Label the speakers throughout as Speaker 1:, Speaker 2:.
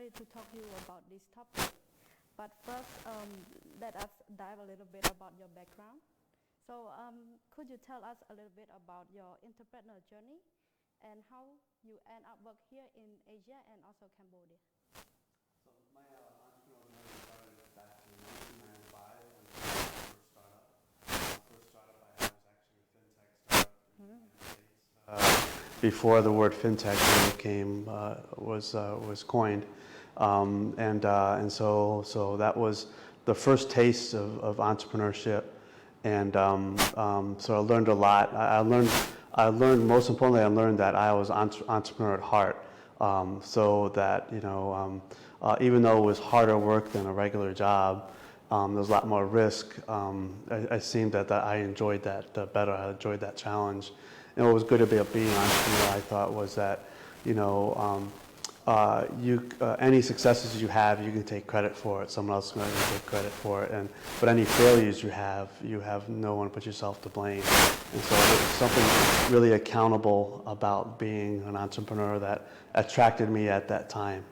Speaker 1: excited to talk to you about this topic. But first, let us dive a little bit about your background. So could you tell us a little bit about your entrepreneur journey and how you end up work here in Asia and also Cambodia?
Speaker 2: So my entrepreneurial journey started back in 1995 when I first startup. First startup I had was actually a fintech startup in the United States. Before the word fintech was coined, and so that was the first taste of entrepreneurship, and so I learned a lot. I learned most importantly, I learned that I was entrepreneur at heart. So that even though it was harder work than a regular job, there was a lot more risk. I seemed that I enjoyed that better. I enjoyed that challenge. And what was good about being an entrepreneur, I thought, was that any successes you have, you can take credit for it. Someone else is going to take credit for it. But any failures you have no one but yourself to blame. And so there's something really accountable about being an entrepreneur that attracted me at that time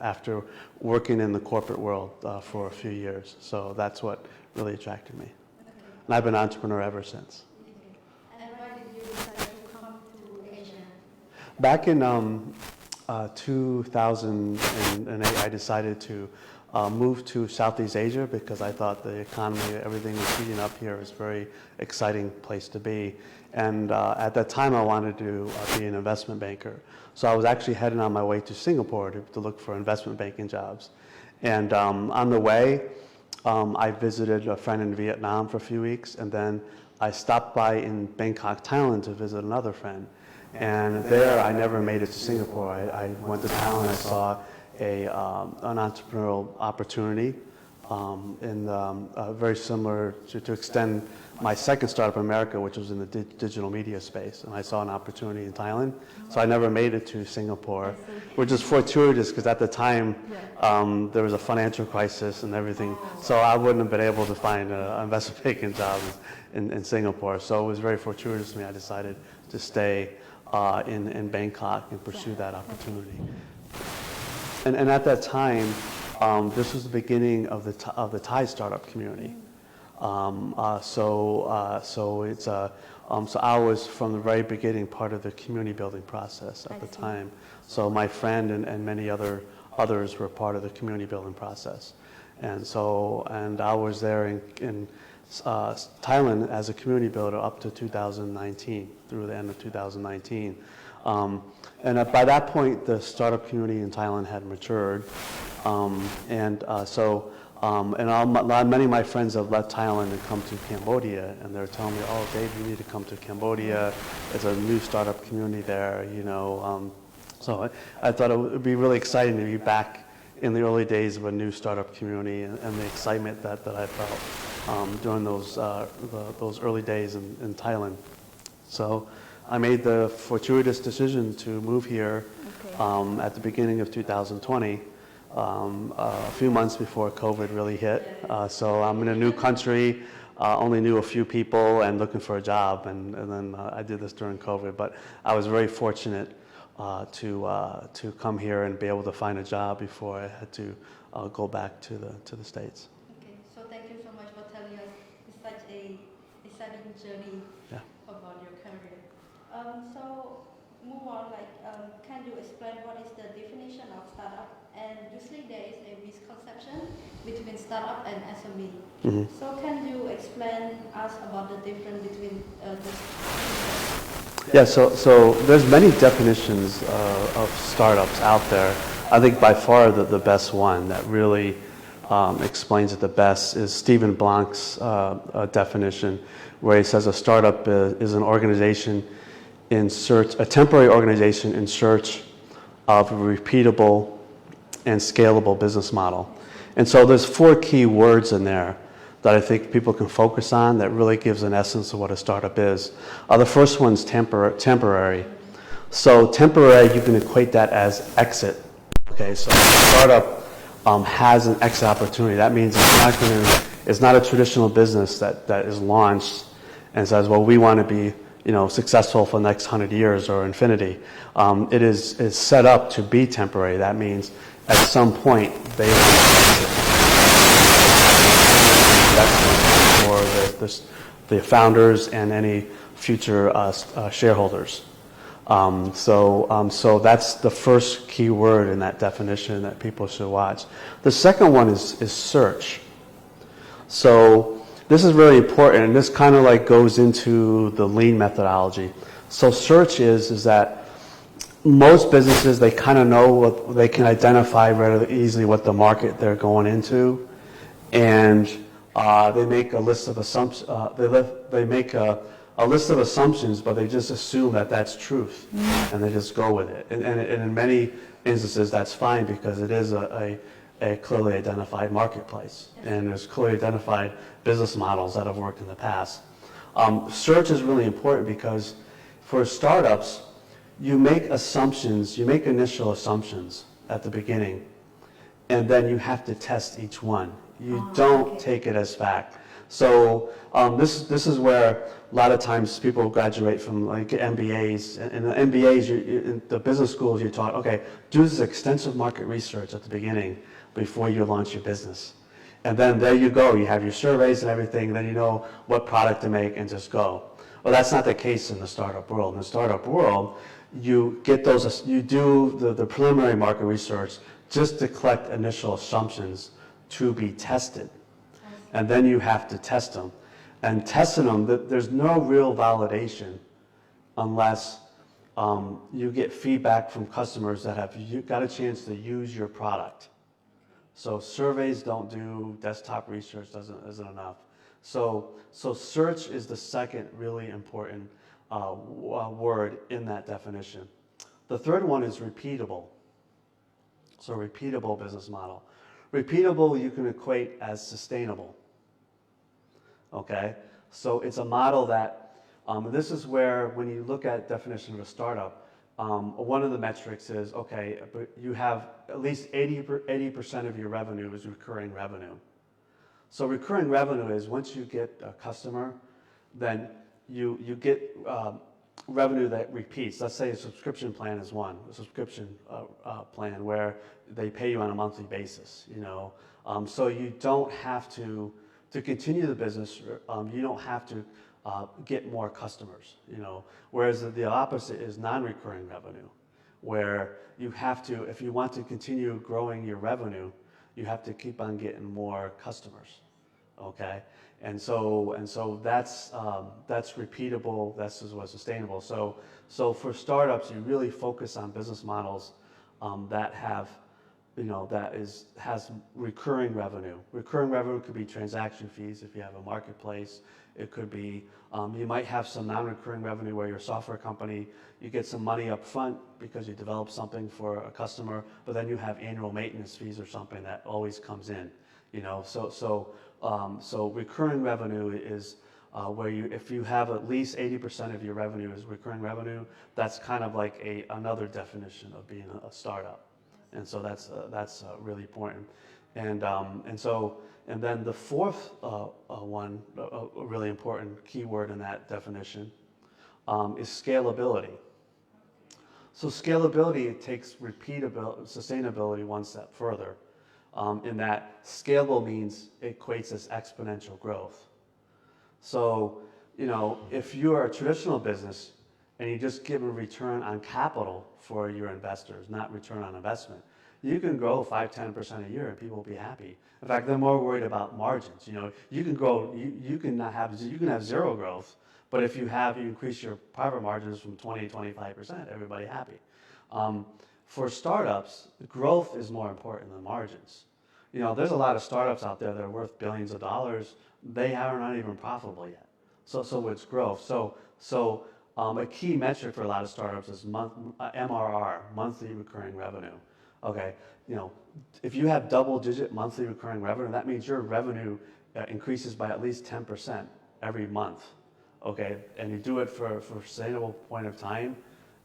Speaker 2: after working in the corporate world for a few years. So that's what really attracted me. And I've been an entrepreneur ever since.
Speaker 1: And why did you decide to come to Asia?
Speaker 2: Back in 2008, I decided to move to Southeast Asia because I thought the economy, everything was heating up here. It was a very exciting place to be. And at that time, I wanted to be an investment banker. So I was actually heading on my way to Singapore to look for investment banking jobs. And on the way, I visited a friend in Vietnam for a few weeks, and then I stopped by in Bangkok, Thailand to visit another friend. And there, I never made it to Singapore. I went to Thailand. I saw an entrepreneurial opportunity, very similar to extend my second startup in America, which was in the digital media space. And I saw an opportunity in Thailand. So I never made it to Singapore, which is fortuitous because at the time, there was a financial crisis and everything. So I wouldn't have been able to find an investment banking job in Singapore. So it was very fortuitous to me. I decided to stay in Bangkok and pursue that opportunity. And at that time, this was the beginning of the Thai startup community. So I was from the very beginning part of the community building process at the time. So my friend and many others were part of the community building process. And I was there in Thailand as a community builder up to 2019, through the end of 2019. And by that point, the startup community in Thailand had matured. Many of my friends have left Thailand and come to Cambodia, and they're telling me, "Oh, Dave, you need to come to Cambodia. There's a new startup community there." So I thought it would be really exciting to be back in the early days of a new startup community and the excitement that I felt during those early days in Thailand. So I made the fortuitous decision to move here at the beginning of 2020, a few months before COVID really hit. So I'm in a new country, only knew a few people and looking for a job, and then I did this during COVID. But I was very fortunate to come here and be able to find a job before I had to go back to the States.
Speaker 1: Okay, so thank you so much for telling us such a exciting journey about your career. So move on, can you explain what is the definition of startup? And usually there is a misconception between startup and SME. Mm-hmm. So can you explain us about the difference between these?
Speaker 2: Yeah, so there's many definitions of startups out there. I think by far the best one that really explains it the best is Stephen Blank's definition, where he says a startup is an organization a temporary organization in search of a repeatable and scalable business model. And so there's 4 key words in there that I think people can focus on that really gives an essence of what a startup is. The first one's temporary. So temporary, you can equate that as exit. Okay, so a startup has an exit opportunity. That means it's not a traditional business that is launched and says, well, we want to be successful for the next 100 years or infinity. It is set up to be temporary. That means at some point they will for the founders and any future shareholders. So that's the first key word in that definition that people should watch. The second one is search. So this is really important, and this kind of like goes into the lean methodology. So search is that most businesses, they kind of know what they can identify rather easily what the market they're going into, and they make a list of assumptions. They make a list of assumptions, but they just assume that that's truth, and they just go with it. And in many instances, that's fine because it is a clearly identified marketplace, and there's clearly identified business models that have worked in the past. Search is really important because for startups, you make assumptions, you make initial assumptions at the beginning, and then you have to test each one. You don't take it as fact. So this is where a lot of times people graduate from like MBAs. In the MBAs, in the business schools, you're taught, okay, do this extensive market research at the beginning before you launch your business. And then there you go. You have your surveys and everything. Then you know what product to make and just go. Well, that's not the case in the startup world. In the startup world, you get those, you do the preliminary market research just to collect initial assumptions to be tested. And then you have to test them. And testing them, there's no real validation unless you get feedback from customers that have got a chance to use your product. So surveys don't do, desktop research isn't enough. So search is the second really important word in that definition. The third one is repeatable. So repeatable business model. Repeatable you can equate as sustainable. Okay, so it's a model that, this is where when you look at definition of a startup, one of the metrics is, okay, you have at least 80% of your revenue is recurring revenue. So recurring revenue is once you get a customer, then you get revenue that repeats. Let's say a subscription plan is one, a subscription plan where they pay you on a monthly basis, you know. So you don't have to continue the business, you don't have to get more customers, you know. Whereas the opposite is non-recurring revenue, where you have to, if you want to continue growing your revenue, you have to keep on getting more customers, okay? And so that's repeatable, that's what's sustainable. So for startups, you really focus on business models that have, you know, has recurring revenue. Recurring revenue could be transaction fees if you have a marketplace. It could be, you might have some non-recurring revenue where you're a software company, you get some money up front because you develop something for a customer, but then you have annual maintenance fees or something that always comes in, you know. So recurring revenue is where you, if you have at least 80% of your revenue is recurring revenue, that's kind of like another definition of being a startup. And so that's really important. And then the fourth one, a really important keyword in that definition, is scalability. So scalability, it takes sustainability one step further, in that scalable means it equates as exponential growth. So, you know, if you are a traditional business and you just give a return on capital for your investors, not return on investment, you can grow 5-10% a year and people will be happy. In fact, they're more worried about margins. You know, you can grow, you can have zero growth, but if you increase your profit margins from 20-25%, everybody happy. For startups, growth is more important than margins. You know, there's a lot of startups out there that are worth billions of dollars. They are not even profitable yet. So it's growth. So a key metric for a lot of startups is MRR, monthly recurring revenue. Okay, you know, if you have double-digit monthly recurring revenue, that means your revenue increases by at least 10% every month. Okay, and you do it for a sustainable point of time.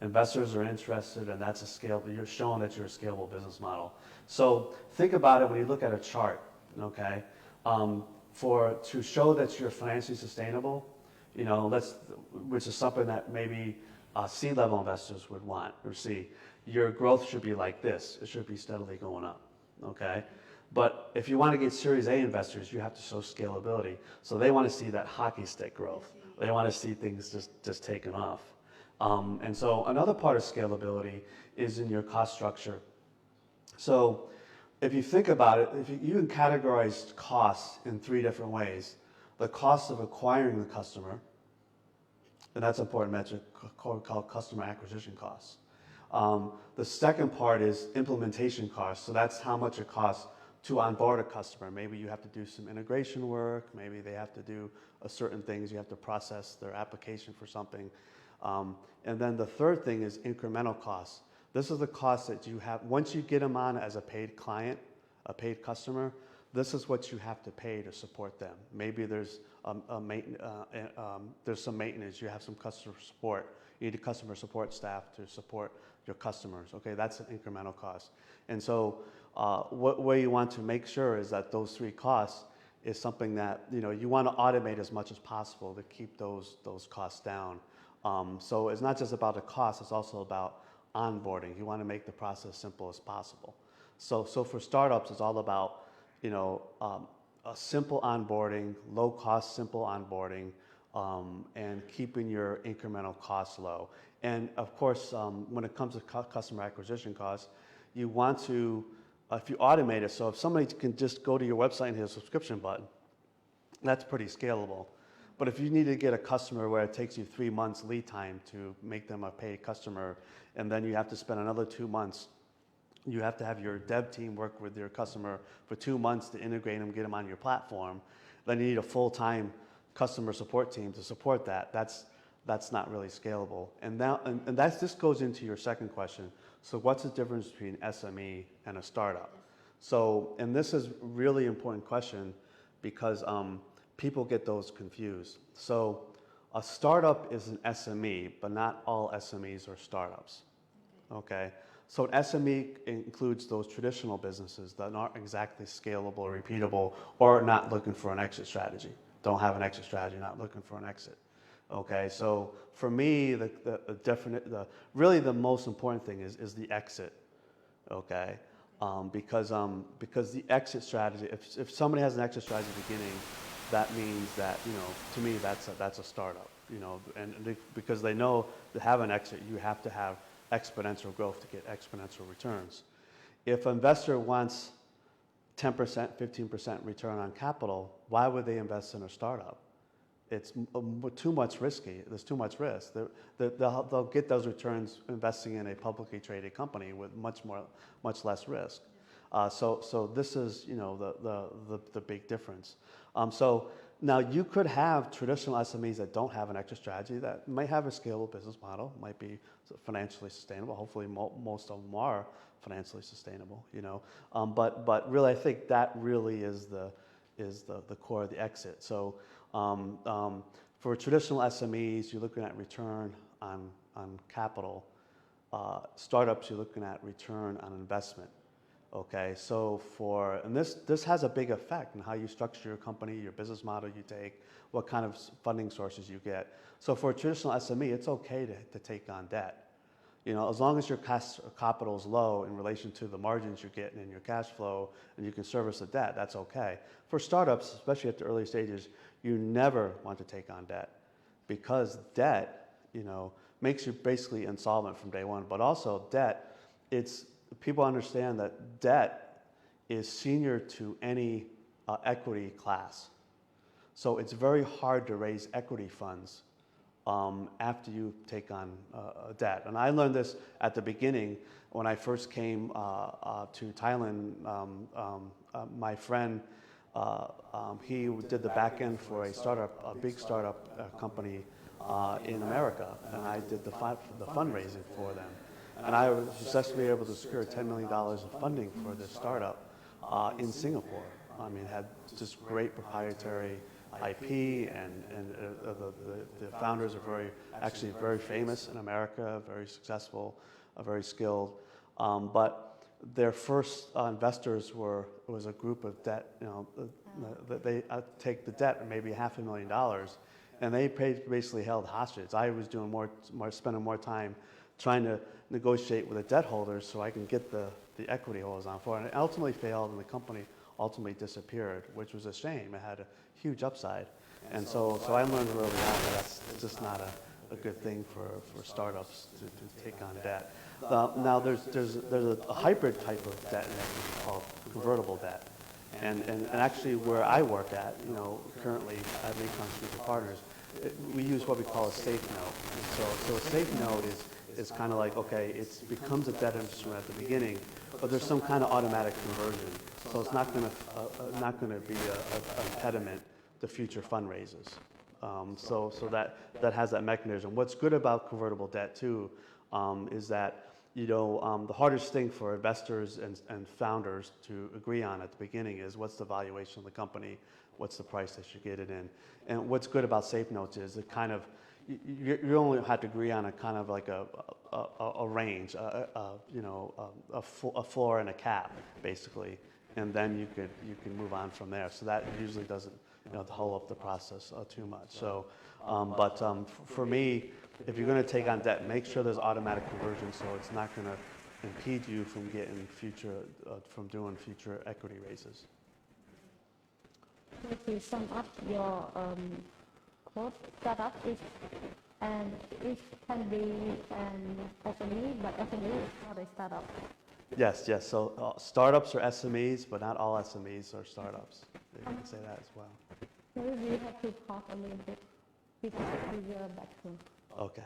Speaker 2: Investors are interested, and that's a scale. You're showing that you're a scalable business model. So think about it when you look at a chart. Okay, to show that you're financially sustainable, you know, which is something that maybe C-level investors would want or see. your growth should be like this. It should be steadily going up, okay? But if you want to get Series A investors, you have to show scalability. So they want to see that hockey stick growth. They want to see things just taking off. And so another part of scalability is in your cost structure. So if you think about it, if you can categorize costs in 3 different ways. The cost of acquiring the customer, and that's an important metric called customer acquisition costs. The second part is implementation costs. So that's how much it costs to onboard a customer. Maybe you have to do some integration work. Maybe they have to do certain things. You have to process their application for something. And then the third thing is incremental costs. This is the cost that you have. Once you get them on as a paid client, a paid customer, this is what you have to pay to support them. Maybe there's some maintenance. You have some customer support. You need a customer support staff to support your customers. Okay, that's an incremental cost. And so what you want to make sure is that those 3 costs is something that you want to automate as much as possible to keep those costs down. So it's not just about the cost, it's also about onboarding. You want to make the process simple as possible. So for startups, it's all about a simple onboarding, low cost, simple onboarding, and keeping your incremental costs low. And of course, when it comes to customer acquisition costs, you want to, if you automate it, so if somebody can just go to your website and hit a subscription button, that's pretty scalable. But if you need to get a customer where it takes you 3 months lead time to make them a paid customer, and then you have to spend another 2 months, you have to have your dev team work with your customer for 2 months to integrate them, get them on your platform, then you need a full-time customer support team to support that. That's not really scalable. And this goes into your second question. So what's the difference between SME and a startup? So, and this is a really important question because people get those confused. So a startup is an SME, but not all SMEs are startups, okay? So an SME includes those traditional businesses that aren't exactly scalable or repeatable or not looking for an exit strategy. Don't have an exit strategy, not looking for an exit. Okay, so for me, really the most important thing is the exit, okay? Because the exit strategy, if somebody has an exit strategy at the beginning, that means that, to me, that's a startup, and because they know to have an exit, you have to have exponential growth to get exponential returns. If an investor wants 10%, 15% return on capital, why would they invest in a startup? It's too much risky. There's too much risk. They'll get those returns investing in a publicly traded company with much less risk. So this is the big difference. So now you could have traditional SMEs that don't have an exit strategy that might have a scalable business model, might be financially sustainable. Hopefully most of them are financially sustainable, but really I think that really is the core of the exit. So for traditional SMEs, you're looking at return on capital. Startups, you're looking at return on investment. Okay, so and this has a big effect on how you structure your company, your business model you take, what kind of funding sources you get. So for a traditional SME, it's okay to take on debt. As long as your capital is low in relation to the margins you're getting in your cash flow and you can service the debt, that's okay. For startups, especially at the early stages, you never want to take on debt because debt, makes you basically insolvent from day one. But also debt, people understand that debt is senior to any equity class. So it's very hard to raise equity funds after you take on debt. And I learned this at the beginning when I first came to Thailand. My friend, he did the back end for a big startup company in America, and I did the fundraising for them. And I was successfully able to secure $10 million of funding for this startup in Singapore. I mean, had just great proprietary IP, and the founders are actually very famous in America, very successful, very skilled. But their first investors was a group of debt. They take the debt, maybe $500,000, and they basically held hostage. I was doing spending more time trying to negotiate with the debt holders so I can get the equity holders on board. And it ultimately failed, and the company ultimately disappeared, which was a shame. It had a huge upside. And so I learned early on that that's just not a good thing for startups to take on debt. Now there's a hybrid type of debt called convertible debt. And actually where I work at, currently at Mekong Strategic Partners, we use what we call a safe note. So a safe note is kind of like, okay, it becomes a debt instrument at the beginning, but there's some kind of automatic conversion. So it's not going to be an impediment to future fundraisers. So that has that mechanism. What's good about convertible debt too is that the hardest thing for investors and founders to agree on at the beginning is what's the valuation of the company, what's the price they should get it in. And what's good about safe notes is it kind of, you only have to agree on a kind of like a range, a floor and a cap, basically, and then you can move on from there. So that usually doesn't hold up the process too much. So, for me, if you're going to take on debt, make sure there's automatic conversion, so it's not going to impede you from getting from doing future equity raises.
Speaker 3: To sum up your quote, startup is and it can be an SME, but SME is not a startup.
Speaker 2: Yes. So startups are SMEs, but not all SMEs are startups. You can say that as well.
Speaker 3: Maybe we have to talk a little bit because of your background.
Speaker 2: Okay.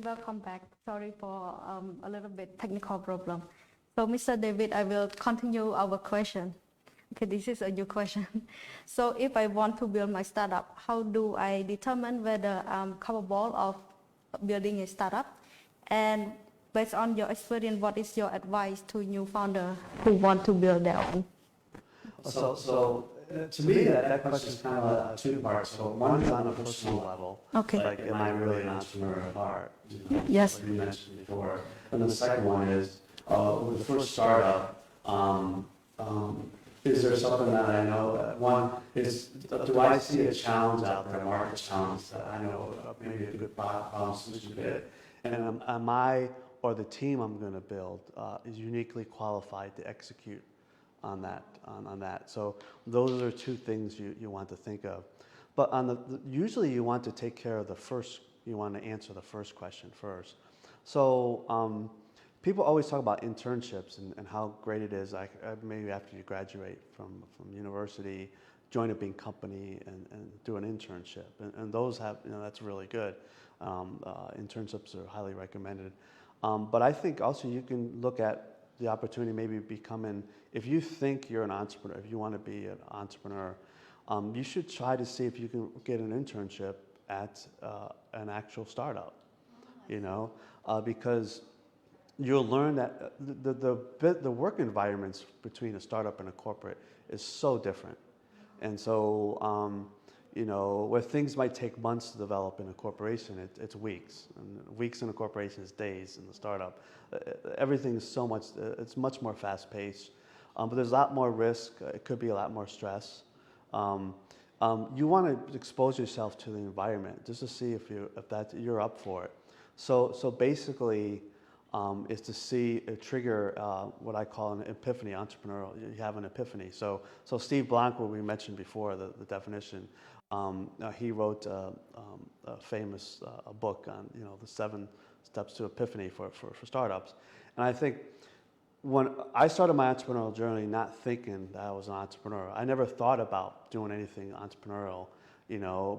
Speaker 3: welcome back. Sorry for a little bit technical problem. So, Mr. David, I will continue our question. Okay, this is a new question. So, if I want to build my startup, how do I determine whether I'm capable of building a startup? And based on your experience, what is your advice to new founder who want to build their own?
Speaker 2: To me, that question is kind of two parts. So one is on a personal level.
Speaker 3: Okay.
Speaker 2: Like, am I really an entrepreneur at heart?
Speaker 3: Yes.
Speaker 2: Like you mentioned before. And the second one is, with the first startup, is there something that I know? One is, do I see a challenge out there, a market challenge that I know maybe a good problem solution fit? And am I, or the team I'm going to build, is uniquely qualified to execute on that. So those are two things you want to think of. But usually you want to take care of the first, you want to answer the first question first. So people always talk about internships and how great it is, maybe after you graduate from university, join a big company and do an internship. And those have, that's really good. Internships are highly recommended. But I think also you can look at the opportunity maybe becoming, if you think you're an entrepreneur, if you want to be an entrepreneur, you should try to see if you can get an internship at an actual startup, because you'll learn that the work environments between a startup and a corporate is so different. And so, where things might take months to develop in a corporation, it's weeks. And weeks in a corporation is days in the startup. Everything is it's much more fast-paced. But there's a lot more risk. It could be a lot more stress. You want to expose yourself to the environment just to see if you're up for it. So basically, is to trigger what I call an epiphany, entrepreneurial. You have an epiphany. So Steve Blanco, we mentioned before the definition. He wrote a famous book on the 7 steps to epiphany for startups. And I think when I started my entrepreneurial journey, not thinking that I was an entrepreneur, I never thought about doing anything entrepreneurial,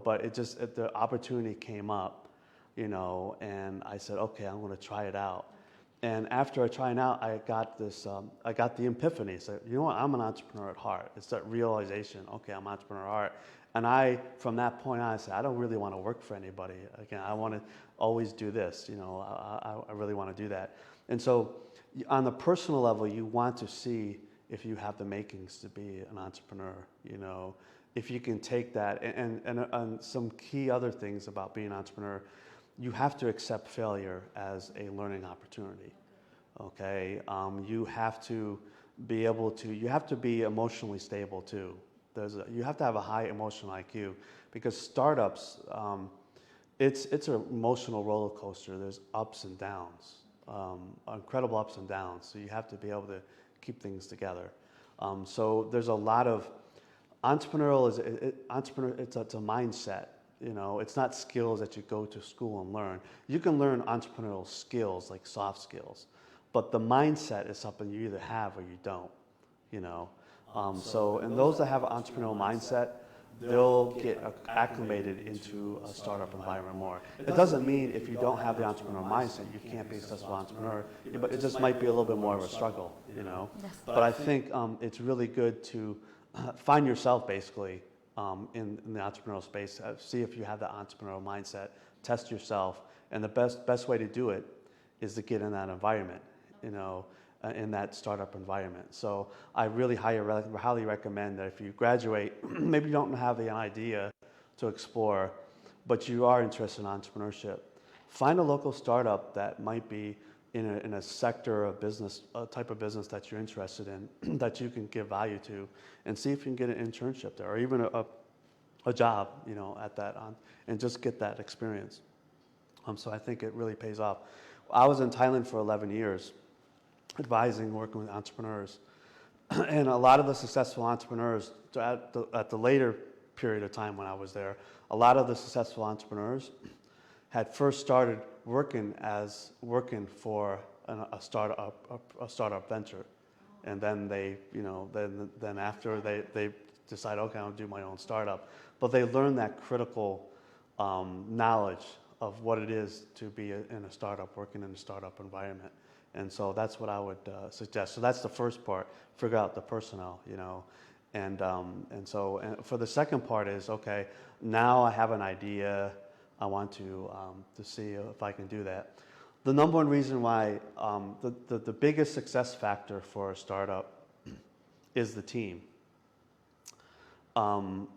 Speaker 2: but the opportunity came up, and I said, okay, I'm going to try it out. And after trying out, I got the epiphany. So, I'm an entrepreneur at heart. It's that realization, okay, I'm an entrepreneur at heart. And from that point on, I said, I don't really want to work for anybody. Again, I want to always do this. I really want to do that. And so on the personal level, you want to see if you have the makings to be an entrepreneur, if you can take that. And some key other things about being an entrepreneur, you have to accept failure as a learning opportunity, okay? You have to be emotionally stable too. You have to have a high emotional IQ, because startups, it's an emotional roller coaster. There's ups and downs, incredible ups and downs. So you have to be able to keep things together. So there's a lot of it's a mindset. It's not skills that you go to school and learn. You can learn entrepreneurial skills like soft skills, but the mindset is something you either have or you don't. And those that have an entrepreneurial mindset, they'll get acclimated into a startup environment more. It doesn't mean if you don't have the entrepreneurial mindset, you can't be a successful entrepreneur, but it just might be a little bit more of a struggle, Yes. But I think it's really good to find yourself basically in the entrepreneurial space. See if you have that entrepreneurial mindset, test yourself, and the best way to do it is to get in that environment, in that startup environment. So I really highly recommend that if you graduate, maybe you don't have the idea to explore, but you are interested in entrepreneurship, find a local startup that might be in a sector of business, a type of business that you're interested in, that you can give value to, and see if you can get an internship there, or even a job, at that, and just get that experience. So I think it really pays off. I was in Thailand for 11 years, advising, working with entrepreneurs. And a lot of the successful entrepreneurs, at the later period of time when I was there, a lot of the successful entrepreneurs had first started working for a startup venture. And then they, then after they decide, okay, I'll do my own startup. But they learn that critical knowledge of what it is to be in a startup, working in a startup environment. And so that's what I would suggest. So that's the first part, figure out the personnel, you know. And for the second part is, okay, now I have an idea, I want to see if I can do that. The number one reason why, the biggest success factor for a startup is the team. And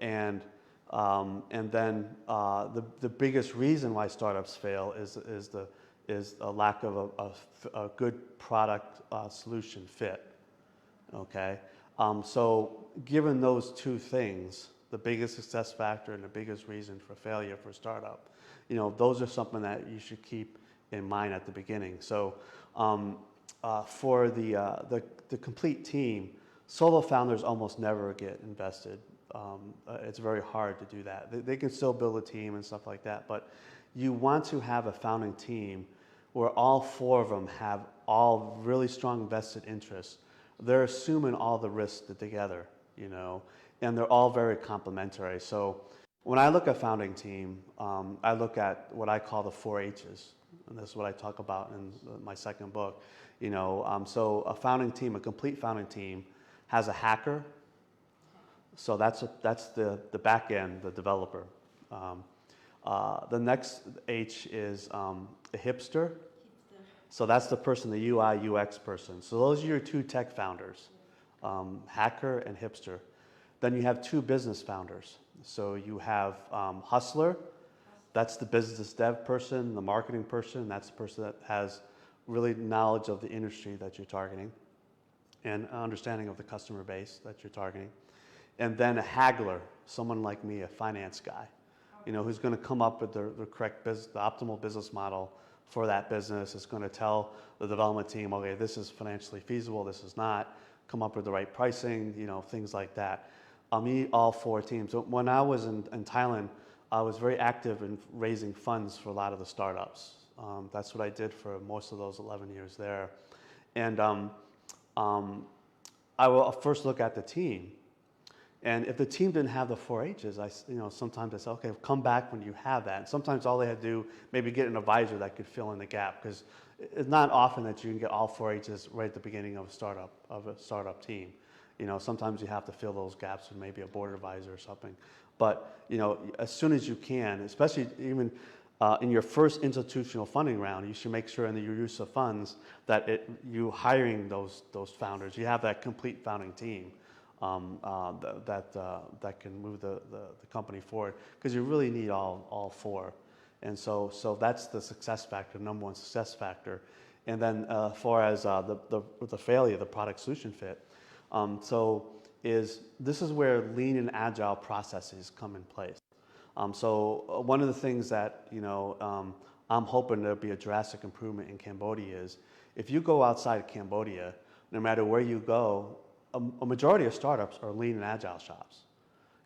Speaker 2: then the biggest reason why startups fail is a lack of a good product solution fit. Okay, so given those two things, the biggest success factor and the biggest reason for failure for startup, you know, those are something that you should keep in mind at the beginning. So for the complete team, solo founders almost never get invested. It's very hard to do that. They can still build a team and stuff like that, but you want to have a founding team where all four of them have all really strong vested interests. They're assuming all the risks together, you know, and they're all very complementary. So when I look at founding team, I look at what I call the 4 H's, and this is what I talk about in my second book. You know, so a founding team, a complete founding team, has a hacker. So that's the back end, the developer. The next H is a hipster. So that's the person, the UI, UX person. So those are your 2 tech founders, hacker and hipster. Then you have 2 business founders. So you have hustler, that's the business dev person, the marketing person, that's the person that has really knowledge of the industry that you're targeting and understanding of the customer base that you're targeting. And then a haggler, someone like me, a finance guy, you know, who's going to come up with the correct business, the optimal business model for that business. Is going to tell the development team, okay, this is financially feasible, this is not, come up with the right pricing, you know, things like that. I'll meet all 4 teams. So when I was in Thailand, I was very active in raising funds for a lot of the startups. That's what I did for most of those 11 years there. And I will first look at the team. And if the team didn't have the 4 H's, sometimes I say, okay, come back when you have that. And sometimes all they had to do, maybe get an advisor that could fill in the gap, because it's not often that you can get all 4 H's right at the beginning of a startup team. You know, sometimes you have to fill those gaps with maybe a board advisor or something. But, you know, as soon as you can, especially even in your first institutional funding round, you should make sure in your use of funds that you hiring those founders, you have that complete founding team. That can move the company forward, because you really need all 4. And so that's the success factor, number one success factor. And then as far as the failure, the product solution fit, this is where lean and agile processes come in place. So one of the things that, you know, I'm hoping there'll be a drastic improvement in Cambodia is, if you go outside Cambodia, no matter where you go, a majority of startups are lean and agile shops.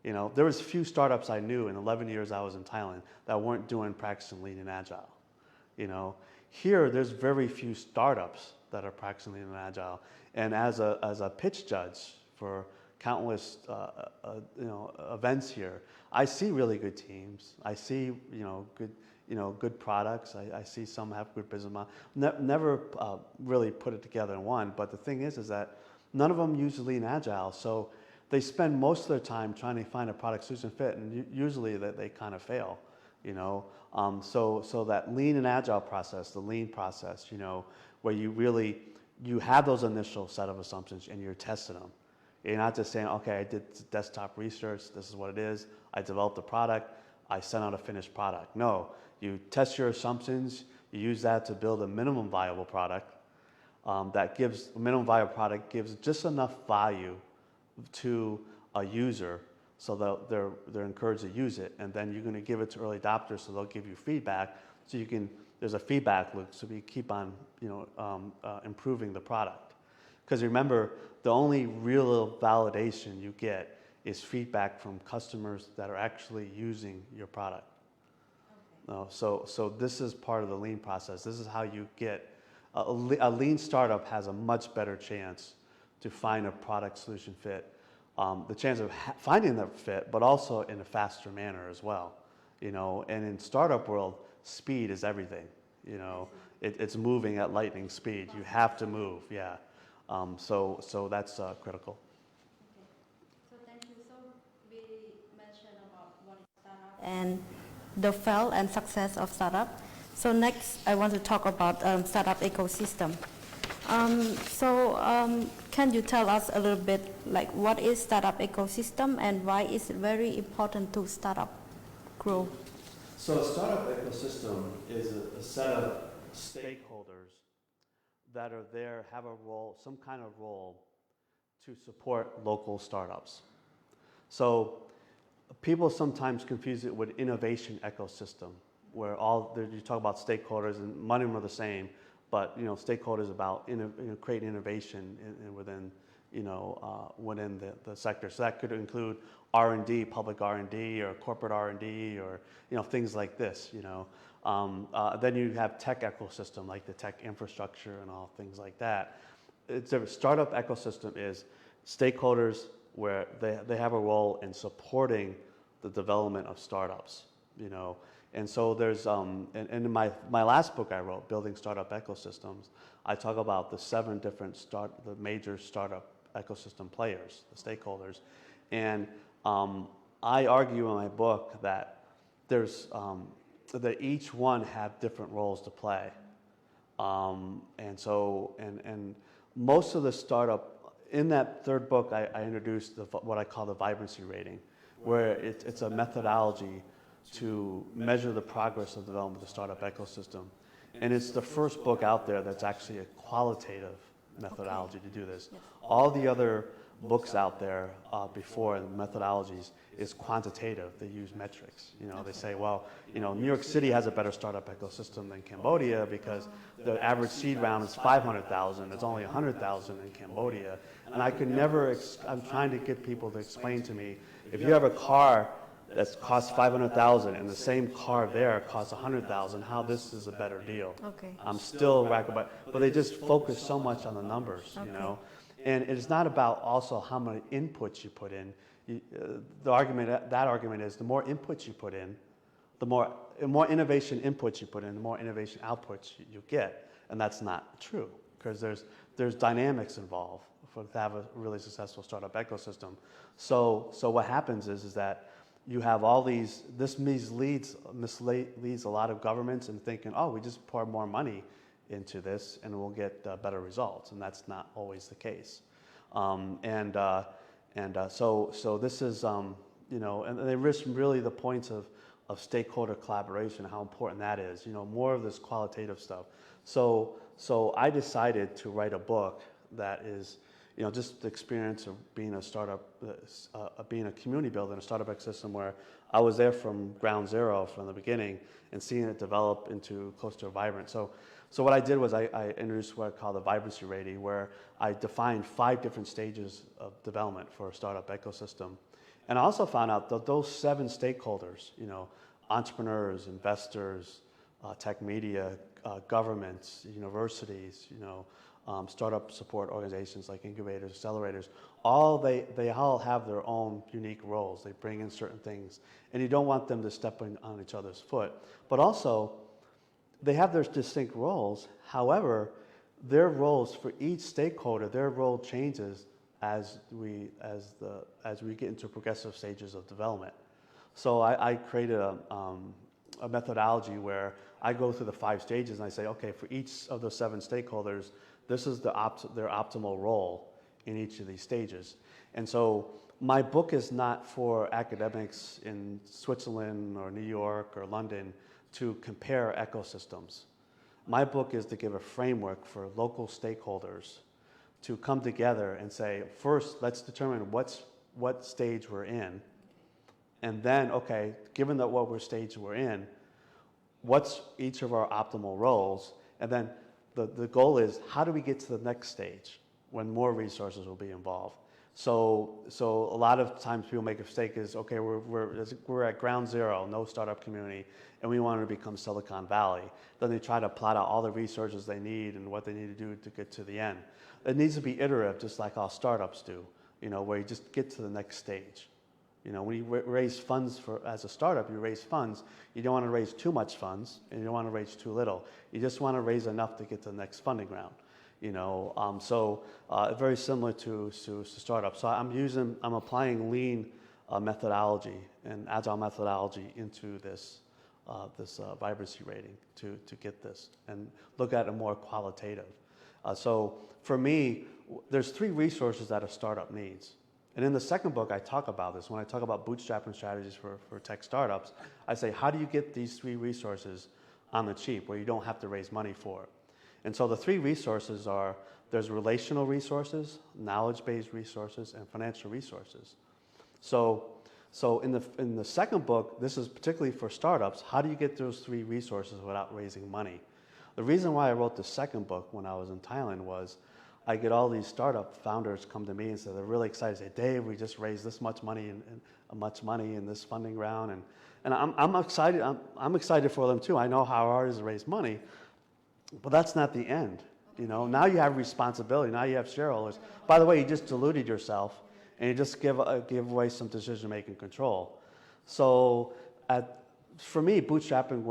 Speaker 2: You know, there was few startups I knew in 11 years I was in Thailand that weren't practicing lean and agile. You know, here there's very few startups that are practicing lean and agile. And as a pitch judge for countless events here, I see really good teams. I see good products. I see some have good business model. Never really put it together in one. But the thing is that none of them use lean agile, so they spend most of their time trying to find a product solution fit, and usually they kind of fail, you know. So that lean and agile process, the lean process, you know, where you have those initial set of assumptions and you're testing them. You're not just saying, okay, I did desktop research, this is what it is, I developed a product, I sent out a finished product. No, you test your assumptions, you use that to build a minimum viable product. That gives a minimum viable product gives just enough value to a user so that they're encouraged to use it, and then you're going to give it to early adopters so they'll give you feedback, so there's a feedback loop, so we keep on improving the product. Because remember, the only real validation you get is feedback from customers that are actually using your product. Okay. So this is part of the lean process. This is how you get a lean startup has a much better chance to find a product solution fit. The chance of finding that fit, but also in a faster manner as well. you know, and in startup world, speed is everything, you know. It's moving at lightning speed. You have to move, yeah. So that's critical.
Speaker 1: Okay. So thank you. So we mentioned about what is startup
Speaker 3: And the fail and success of startup. So next, I want to talk about startup ecosystem. Can you tell us a little bit, like, what is startup ecosystem and why is it very important to startup grow?
Speaker 2: So a startup ecosystem is a set of stakeholders that are there, have a role, some kind of role to support local startups. So people sometimes confuse it with innovation ecosystem, where you talk about stakeholders and money are the same, but you know, stakeholders about creating innovation within within the sector. So that could include R&D, public R&D, or corporate R&D, or you know, things like this. You know, then you have tech ecosystem, like the tech infrastructure and all things like that. It's a startup ecosystem is stakeholders where they have a role in supporting the development of startups. You know, and so there's and in my last book I wrote, Building Startup Ecosystems, I talk about the 7 different the major startup ecosystem players, the stakeholders, and I argue in my book that there's that each one have different roles to play, and so and most of the startup in that 3rd book I introduced what I call the vibrancy rating, where it's a methodology to measure the progress of development of the startup ecosystem. And it's the first book out there that's actually a qualitative methodology to do this.
Speaker 3: Yes.
Speaker 2: All the other books out there before, the methodologies, is quantitative. They use metrics. You know, they say, well, you know, New York City has a better startup ecosystem than Cambodia because the average seed round is 500,000. It's only 100,000 in Cambodia. And I could never, I'm trying to get people to explain to me, if you have a car that costs 500,000 and the same car there costs 100,000, how this is a better deal.
Speaker 3: Okay.
Speaker 2: I'm still racking, but they just focus so much on the numbers, you know. And it's not about also how many inputs you put in. That argument is the more inputs you put in, the more innovation inputs you put in, the more innovation outputs you get. And that's not true, because there's dynamics involved to have a really successful startup ecosystem. So what happens is that you have all these, this misleads a lot of governments in thinking, oh, we just pour more money into this and we'll get better results, and that's not always the case. So this is, you know, and they risk really the points of stakeholder collaboration, how important that is, you know, more of this qualitative stuff. So I decided to write a book that is, you know, just the experience of being a startup, being a community builder in a startup ecosystem where I was there from ground zero from the beginning and seeing it develop into close to a vibrant. So what I did was I introduced what I call the vibrancy rating, where I defined 5 different stages of development for a startup ecosystem. And I also found out that those 7 stakeholders, you know, entrepreneurs, investors, tech media, governments, universities, you know, startup support organizations like incubators, accelerators, they all have their own unique roles. They bring in certain things, and you don't want them to step on each other's foot. But also, they have their distinct roles. However, their roles for each stakeholder, their role changes as we get into progressive stages of development. So I created a methodology where I go through the 5 stages and I say, okay, for each of the 7 stakeholders, this is their optimal role in each of these stages. And so my book is not for academics in Switzerland or New York or London to compare ecosystems. My book is to give a framework for local stakeholders to come together and say, first, let's determine what stage we're in. And then, okay, given that what stage we're in, what's each of our optimal roles? And then the goal is, how do we get to the next stage when more resources will be involved? So a lot of times people make a mistake is, okay, we're at ground zero, no startup community, and we want to become Silicon Valley. Then they try to plot out all the resources they need and what they need to do to get to the end. It needs to be iterative, just like all startups do, you know, where you just get to the next stage. You know, when you raise funds as a startup, you raise funds. You don't want to raise too much funds, and you don't want to raise too little. You just want to raise enough to get to the next funding round. You know, very similar to startups. So I'm applying lean methodology and agile methodology into this vibrancy rating to get this and look at it more qualitative. So for me, there's 3 resources that a startup needs. And in the second book, I talk about this. When I talk about bootstrapping strategies for tech startups, I say, how do you get these 3 resources on the cheap where you don't have to raise money for it? And so the 3 resources are, there's relational resources, knowledge-based resources, and financial resources. So in the second book, this is particularly for startups, how do you get those 3 resources without raising money? The reason why I wrote the second book when I was in Thailand was I get all these startup founders come to me and say they're really excited. Say, Dave, we just raised this much money in this funding round, and I'm excited. I'm excited for them too. I know how hard it is to raise money, but that's not the end. You know, now you have responsibility. Now you have shareholders. By the way, you just diluted yourself, and you just give away some decision-making control. So, for me, bootstrapping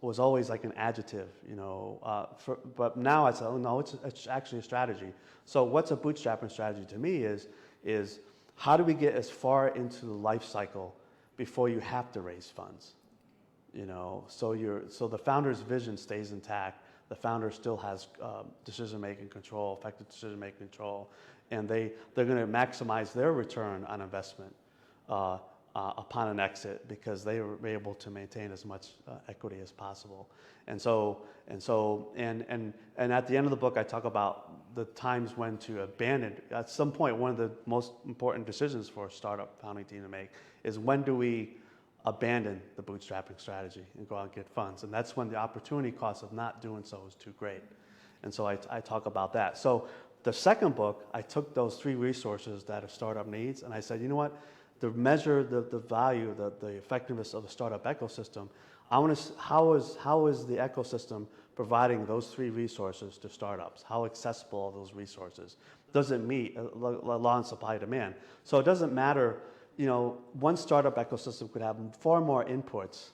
Speaker 2: was always like an adjective, you know. But now I say, oh no, it's actually a strategy. So, what's a bootstrapping strategy to me is how do we get as far into the life cycle before you have to raise funds? You know, so the founder's vision stays intact. The founder still has decision-making control, effective decision-making control, and they're going to maximize their return on investment upon an exit because they were able to maintain as much equity as possible. And at the end of the book, I talk about the times when to abandon. At some point, one of the most important decisions for a startup founding team to make is when do we abandon the bootstrapping strategy and go out and get funds. And that's when the opportunity cost of not doing so is too great. And so I talk about that. So the second book, I took those 3 resources that a startup needs, and I said, you know what? To measure the value, the effectiveness of the startup ecosystem, how is the ecosystem providing those 3 resources to startups? How accessible are those resources? Does it meet law and supply demand? So it doesn't matter. You know, one startup ecosystem could have far more inputs,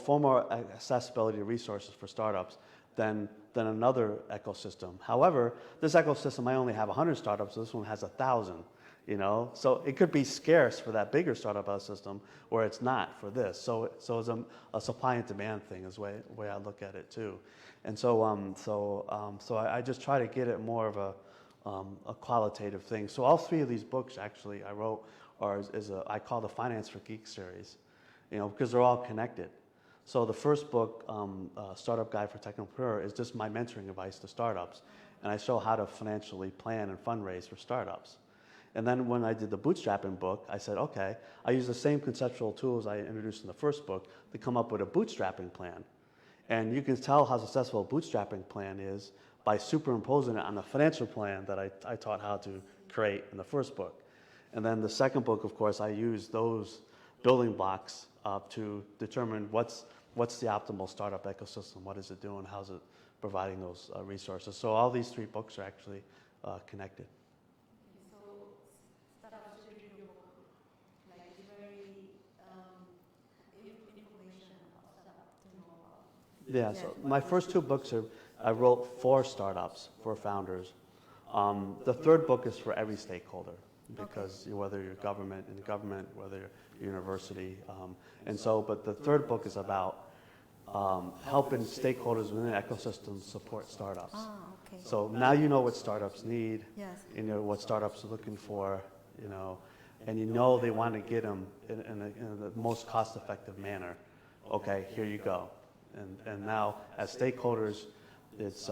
Speaker 2: far more accessibility to resources for startups than another ecosystem. However, this ecosystem might only have 100 startups, so this one has 1,000. You know, so it could be scarce for that bigger startup ecosystem, or it's not for this. So it's a supply and demand thing is the way I look at it too. And so I just try to get it more of a qualitative thing. So all 3 of these books actually I wrote I call the Finance for Geeks series, you know, because they're all connected. So the first book, Startup Guide for Technopreneur, is just my mentoring advice to startups, and I show how to financially plan and fundraise for startups. And then when I did the bootstrapping book, I said, okay, I use the same conceptual tools I introduced in the first book to come up with a bootstrapping plan. And you can tell how successful a bootstrapping plan is by superimposing it on the financial plan that I taught how to create in the first book. And then the second book, of course, I use those building blocks to determine what's the optimal startup ecosystem, what is it doing, how's it providing those resources. So all these 3 books are actually connected. Yeah, so my first 2 books I wrote for startups, for founders. The third book is for every stakeholder, because whether you're government, whether you're university. But the third book is about helping stakeholders within the ecosystem support startups.
Speaker 3: Okay.
Speaker 2: So now you know what startups need,
Speaker 3: Yes.
Speaker 2: you know what startups are looking for, you know, and you know they want to get them in the most cost-effective manner. Okay, here you go. And now, as stakeholders, it's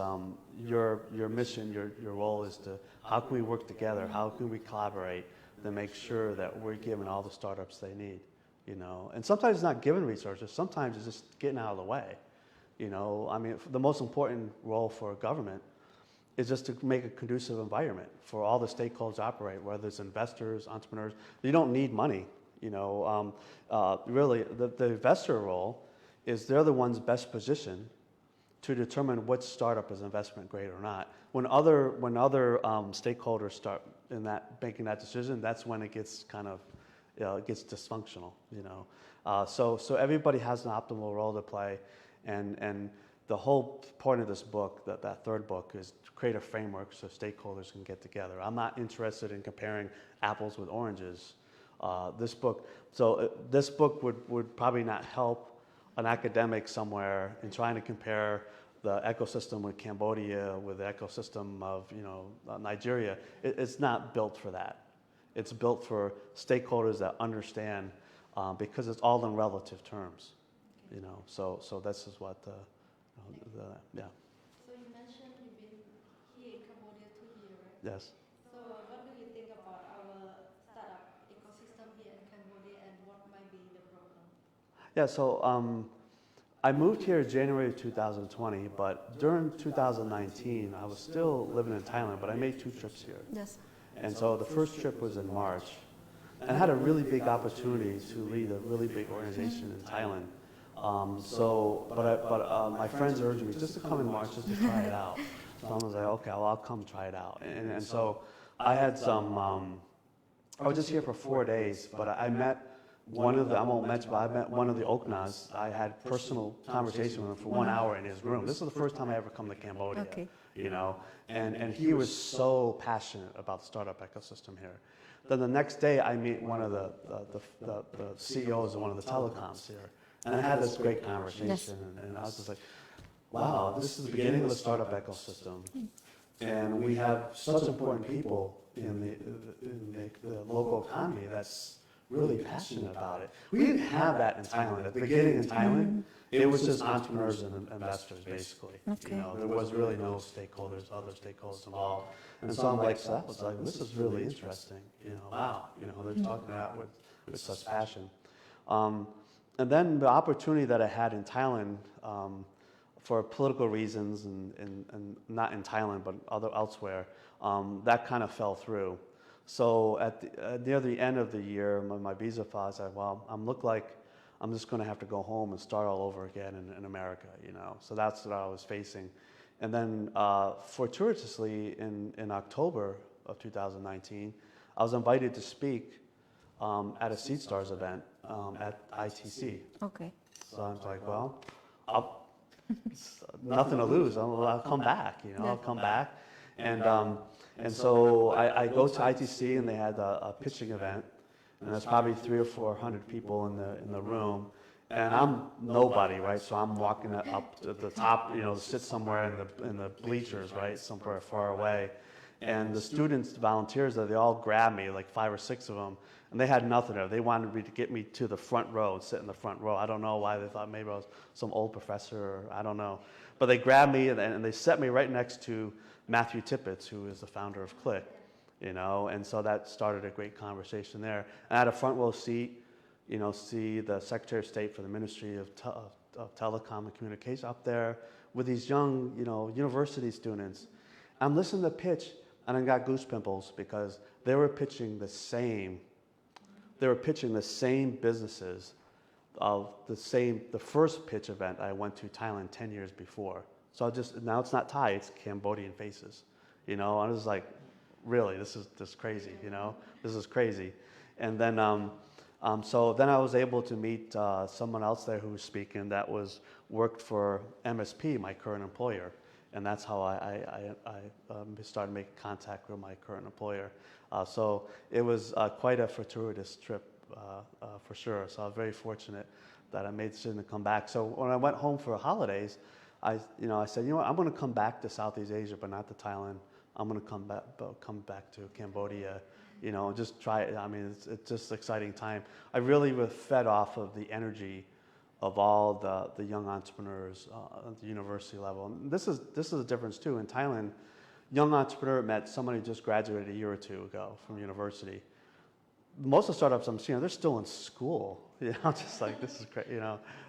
Speaker 2: your mission, your role is to how can we work together? How can we collaborate to make sure that we're giving all the startups they need? You know, and sometimes it's not giving resources. Sometimes it's just getting out of the way. You know, I mean, the most important role for a government is just to make a conducive environment for all the stakeholders to operate, whether it's investors, entrepreneurs. You don't need money. You know, really, the investor role is they're the ones best positioned to determine which startup is investment grade or not. When other stakeholders start making that decision, that's when it gets kind of it gets dysfunctional, So everybody has an optimal role to play, and the whole point of this book, that third book, is to create a framework so stakeholders can get together. I'm not interested in comparing apples with oranges. This book would probably not help an academic somewhere in trying to compare the ecosystem with Cambodia with the ecosystem of Nigeria. It's not built for that. It's built for stakeholders that understand, because it's all in relative terms. So this is what yeah.
Speaker 1: So you mentioned you've been here in Cambodia 2 years, right?
Speaker 2: Yes.
Speaker 1: So what do you think about our startup ecosystem here in Cambodia, and what might be the problem?
Speaker 2: Yeah, so I moved here January 2020, but during 2019, I was still living in Thailand, but I made 2 trips here.
Speaker 3: Yes.
Speaker 2: And so the first trip was in March, and I had a really big opportunity to lead a really big organization in Thailand. But my friends urged me just to come in March, just to try it out. So I was like, okay, well, I'll come try it out. And so I had I was just here for 4 days, but I met one of the, I won't mention, but I met one of the Oknas. I had personal conversation with him for 1 hour in his room. This is the first time I ever come to Cambodia,
Speaker 3: Okay.
Speaker 2: and he was so passionate about the startup ecosystem here. Then the next day I meet one of the CEOs of one of the telecoms here, and I had this great conversation, and I was just like, wow, this is the beginning of the startup ecosystem, and we have such important people in the local economy that's really passionate about it. We didn't have that in Thailand. At the beginning in Thailand, it was just entrepreneurs and investors, basically.
Speaker 3: Okay.
Speaker 2: There was really no stakeholders, other stakeholders involved. And so I'm like, so that was like, this is really interesting. Wow, they're talking about with such passion. And then the opportunity that I had in Thailand, for political reasons, and not in Thailand but elsewhere, that kind of fell through. So near the end of the year, my visa file, I said, well, look like I'm just going to have to go home and start all over again in America, So that's what I was facing. And then fortuitously, in October of 2019, I was invited to speak at a SeedStars event at ITC.
Speaker 3: Okay.
Speaker 2: So I was like, well, nothing to lose. I'll come back, I'll come back. And so I go to ITC, and they had a pitching event, and there's probably 300 or 400 people in the room, and I'm nobody, right? So I'm walking up to the top, sit somewhere in the bleachers, right, somewhere far away. And the students, the volunteers, they all grabbed me, like 5 or 6 of them, and they had nothing there. They wanted me to get me to the front row and sit in the front row. I don't know why. They thought maybe I was some old professor, or I don't know. But they grabbed me, and they set me right next to Matthew Tippett, who is the founder of Click, and so that started a great conversation there. And I had a front row seat, see the Secretary of State for the Ministry of Telecom and Communications up there with these young, university students. I'm listening to the pitch, and I got goose pimples because they were pitching the same businesses of the first pitch event I went to Thailand 10 years before. So now it's not Thai, it's Cambodian faces, I was like, really, this is crazy, this is crazy. And then, so then I was able to meet someone else there who was speaking that worked for MSP, my current employer. And that's how I started making contact with my current employer. So it was quite a fortuitous trip, for sure. So I was very fortunate that I made the decision to come back. So when I went home for holidays, I said, what, I'm going to come back to Southeast Asia, but not to Thailand. I'm going to come back to Cambodia, just try it. I mean, it's just an exciting time. I really was fed off of the energy of all the young entrepreneurs at the university level. And this is a difference too. In Thailand, young entrepreneur met somebody who just graduated a year or 2 ago from university. Most of the startups I'm seeing, they're still in school. Just like, this is great.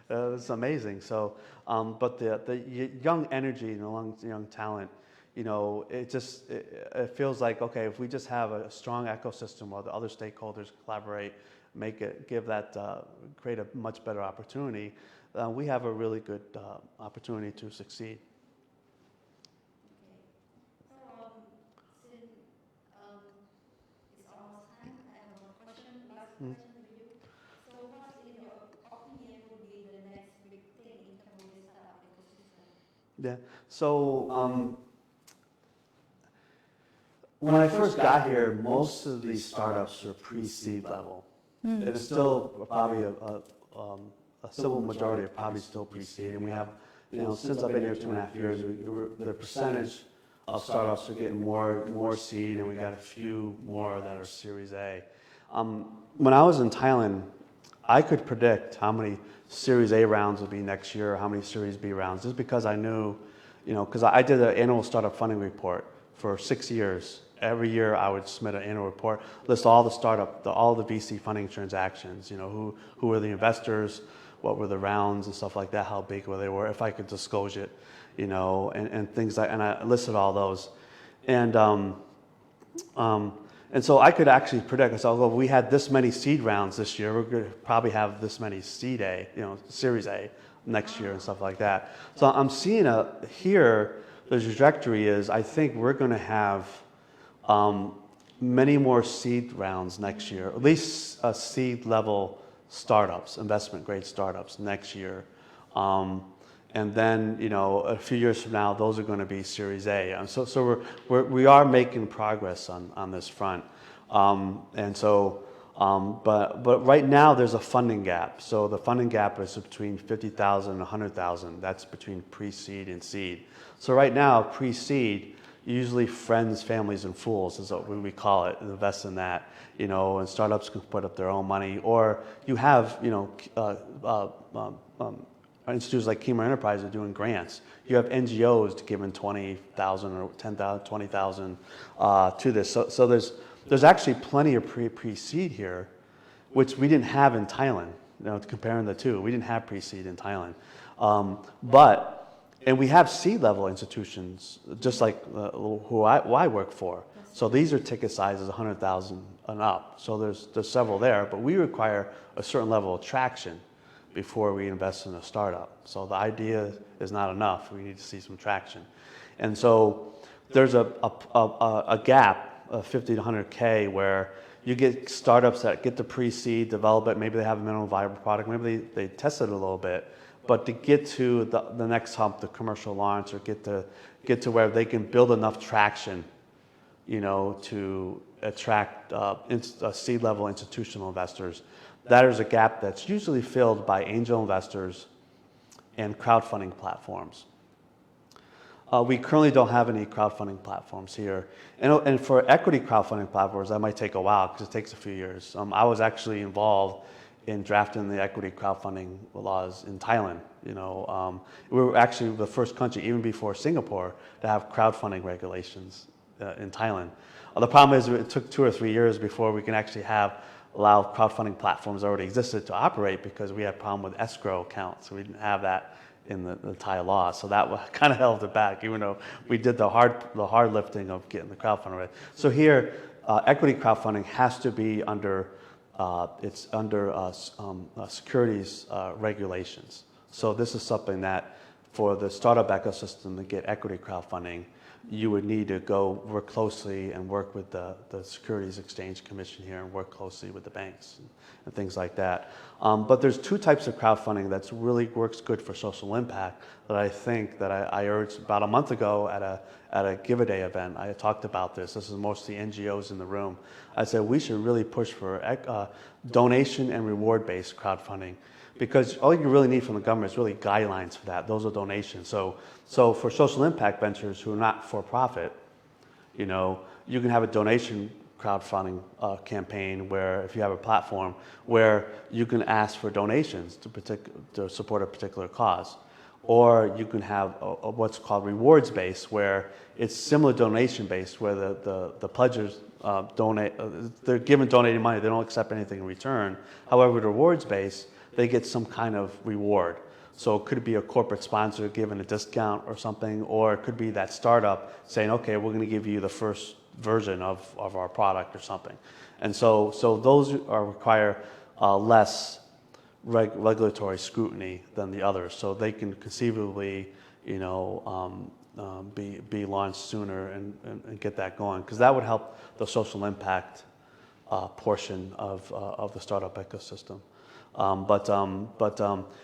Speaker 2: This is amazing. So, but the young energy and the young talent, it feels like, okay, if we just have a strong ecosystem where the other stakeholders collaborate, create a much better opportunity, we have a really good opportunity to succeed.
Speaker 1: Okay. So since it's almost time, I have one question, last question.
Speaker 2: Yeah. So when I first got here, most of these startups were pre-seed level. And it's still probably a civil majority are probably still pre-seed. And we have, since I've been here 2.5 years, the percentage of startups are getting more seed, and we got a few more that are Series A. When I was in Thailand, I could predict how many Series A rounds would be next year, or how many Series B rounds, just because I knew, because I did an annual startup funding report for 6 years. Every year I would submit an annual report, list all the all the VC funding transactions, who were the investors, what were the rounds and stuff like that, how big they were, if I could disclose it, and things like, and I listed all those. And so I could actually predict, I said, well, we had this many seed rounds this year, we're going to probably have this many seed A, Series A next year and stuff like that. So I'm seeing here, the trajectory is, I think we're going to have many more seed rounds next year, at least seed level startups, investment grade startups next year. And then, a few years from now, those are going to be Series A. So we are making progress on this front. But right now there's a funding gap. So the funding gap is between 50,000 and 100,000. That's between pre-seed and seed. So right now, pre-seed, usually friends, families, and fools is what we call it, and invest in that, and startups can put up their own money. Or you have, institutions like Kima Enterprise are doing grants. You have NGOs giving 20,000 or 10,000, 20,000 to this. So there's actually plenty of pre-seed here, which we didn't have in Thailand. Comparing the two, we didn't have pre-seed in Thailand, and we have seed level institutions, just like who I work for. So these are ticket sizes 100,000 and up. So there's several there, but we require a certain level of traction before we invest in a startup. So the idea is not enough. We need to see some traction. And so there's a gap of 50 to 100K where you get startups that get the pre-seed, develop it, maybe they have a minimum viable product, maybe they test it a little bit, but to get to the next hump, the commercial launch, or get to where they can build enough traction, to attract seed level institutional investors, that is a gap that's usually filled by angel investors and crowdfunding platforms. We currently don't have any crowdfunding platforms here. And for equity crowdfunding platforms, that might take a while because it takes a few years. I was actually involved in drafting the equity crowdfunding laws in Thailand. We were actually the first country, even before Singapore, to have crowdfunding regulations in Thailand. The problem is it took 2 or 3 years before we can actually allow crowdfunding platforms that already existed to operate, because we had a problem with escrow accounts. So we didn't have that in the Thai law. So that kind of held it back, even though we did the hard lifting of getting the crowdfunding ready. So here, equity crowdfunding has to be under securities regulations. So this is something that for the startup ecosystem to get equity crowdfunding, you would need to go work closely and work with the Securities Exchange Commission here, and work closely with the banks and things like that. But there's 2 types of crowdfunding that really works good for social impact that I think that I urged about a month ago at a Give a Day event. I talked about this. This is mostly NGOs in the room. I said we should really push for donation and reward-based crowdfunding, because all you really need from the government is really guidelines for that. Those are donations. So for social impact ventures who are not for profit, you can have a donation crowdfunding campaign where, if you have a platform where you can ask for donations to support a particular cause. Or you can have what's called rewards-based, where it's similar donation-based, where the pledgers donate, they're given donated money, they don't accept anything in return. However, the rewards-based, they get some kind of reward. So it could be a corporate sponsor giving a discount or something, or it could be that startup saying, okay, we're going to give you the first version of our product or something. And so those require less regulatory scrutiny than the others. So they can conceivably, be launched sooner and get that going, because that would help the social impact portion of the startup ecosystem.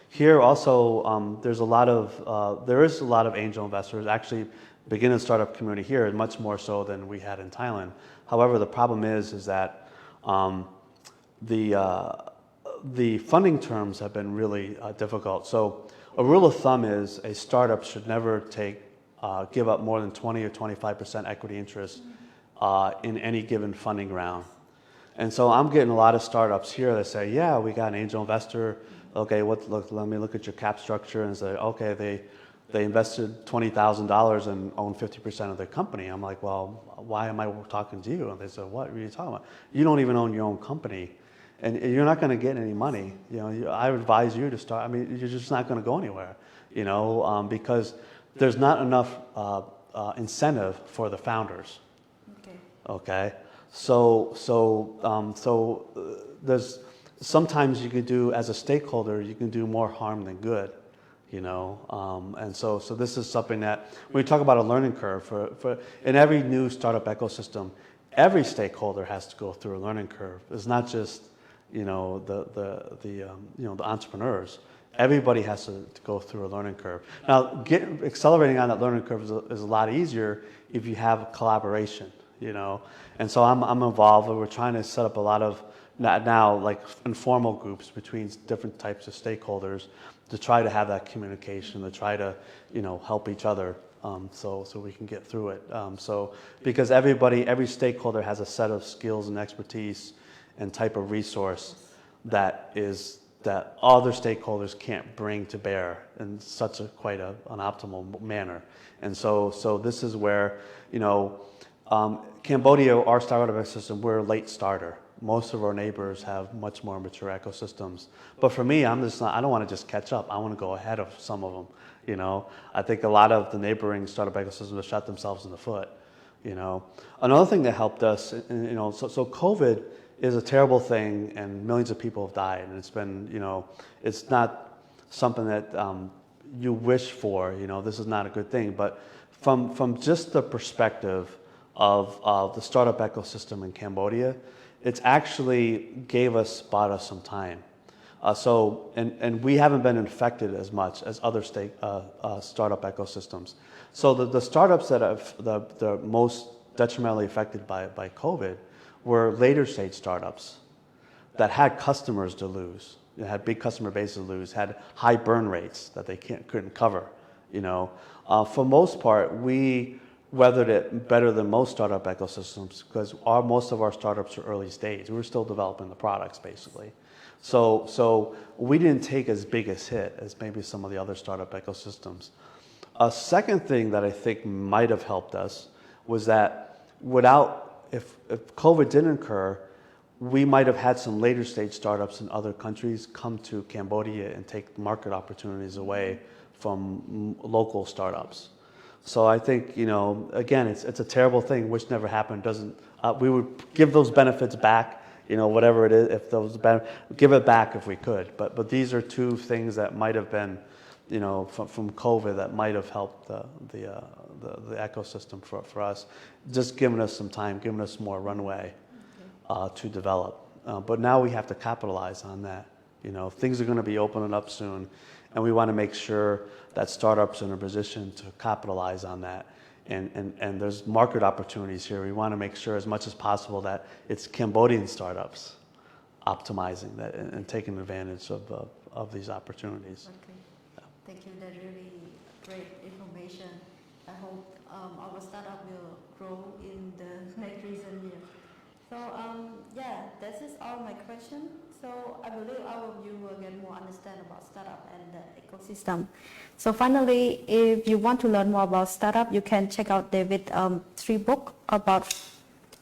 Speaker 2: Here also there is a lot of angel investors. Actually, beginning startup community here is much more so than we had in Thailand. However, the problem is that the funding terms have been really difficult. So a rule of thumb is a startup should never give up more than 20 or 25% equity interest in any given funding round. And so I'm getting a lot of startups here that say, yeah, we got an angel investor. Okay, let me look at your cap structure, and say, okay, they invested $20,000 and own 50% of their company. I'm like, well, why am I talking to you? And they said, what are you talking about? You don't even own your own company, and you're not going to get any money. I would advise you to start. I mean, you're just not going to go anywhere, because there's not enough incentive for the founders. Okay. So there's sometimes you can do, as a stakeholder, you can do more harm than good, and so this is something that when we talk about a learning curve for in every new startup ecosystem, every stakeholder has to go through a learning curve. It's not just the entrepreneurs. Everybody has to go through a learning curve. Now, accelerating on that learning curve is a lot easier if you have collaboration. And so I'm involved. We're trying to set up a lot of now like informal groups between different types of stakeholders to try to have that communication, to try to help each other, so we can get through it. Because every stakeholder has a set of skills and expertise and type of resource that other stakeholders can't bring to bear in such quite an optimal manner. And so this is where Cambodia, our startup ecosystem, we're a late starter. Most of our neighbors have much more mature ecosystems. But for me, I don't want to just catch up. I want to go ahead of some of them. I think a lot of the neighboring startup ecosystems have shot themselves in the foot. Another thing that helped us, so COVID is a terrible thing, and millions of people have died, and it's been, it's not something that you wish for. This is not a good thing. But from just the perspective of the startup ecosystem in Cambodia, it's actually bought us some time. And we haven't been infected as much as other startup ecosystems. So the startups that have the most detrimentally affected by COVID were later stage startups that had customers to lose, had big customer bases to lose, had high burn rates that they couldn't cover. For most part, we weathered it better than most startup ecosystems because most of our startups are early stage. We're still developing the products, basically. So we didn't take as big a hit as maybe some of the other startup ecosystems. A second thing that I think might have helped us was that if COVID didn't occur, we might have had some later stage startups in other countries come to Cambodia and take market opportunities away from local startups. So I think, again, it's a terrible thing, which never happened. We would give those benefits back, whatever it is, if those give it back if we could. But these are two things that might have been, from COVID that might have helped the ecosystem for us, just giving us some time, giving us more runway to develop. But now we have to capitalize on that. Things are going to be opening up soon, and we want to make sure that startups are in a position to capitalize on that. And there's market opportunities here. We want to make sure as much as possible that it's Cambodian startups optimizing that and taking advantage of these opportunities.
Speaker 3: Okay. Yeah. Thank you. That's really great information. I hope our startup will grow in the next recent year. So this is all my question. So I believe our viewer will get more understand about startup and the ecosystem. So finally, if you want to learn more about startup, you can check out David's 3 books about